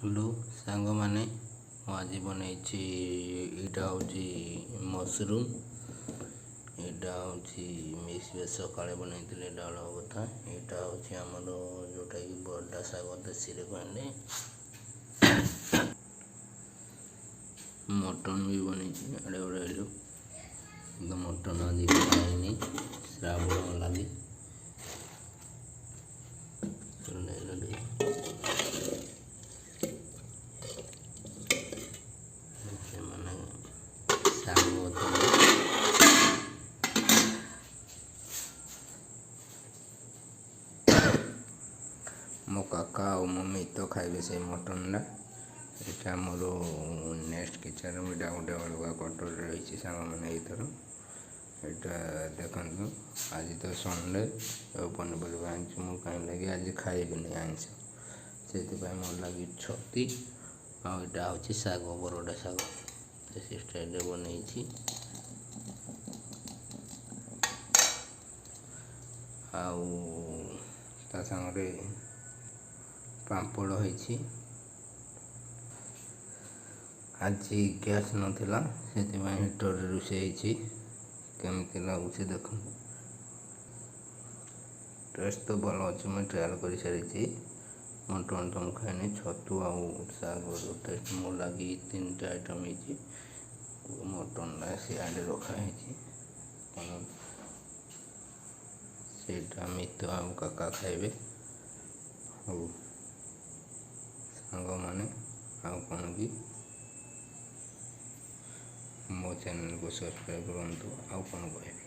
Hello सांग माने आज बनई यहाँ हूँ मशरूम यहाँ हूँ मिस सका बनई डाल कथा यहाँ हूँ आमर जोटा कि बड़ा शाग देशी कहले मटन भी बनई आड़े उड़ेलु मटन आज खाई श्रावण लगी मो काका और मम्मी तो खाइबे से मटन यहाँ मोर नेक्स्ट किचन में गोटे अलग कटर रही सांग मैंने थर यहाँ देखु आज तो संडे पनीपरिया आनी मुझे लगे आज खाइबी आइंस से मोर लगी छती आटा हूँ शाग बरडा शाग देसी स्टाइल बनई ता सांगे पापड़ होई आज गैस नाला से हीटर रोषे केमती लगुच देख टेस्ट तो भल अच्छे मुझे ट्रायल कर सारी मटन तो मुझे खाए छतु आग टेस्ट मोर लगी 3टा आइटम मटन सियाड़े रखाई से मित काका खाइबे सांग मैंने आउ कौन कि मो चैनल को सब्सक्राइब करूँ आउ कौन कह।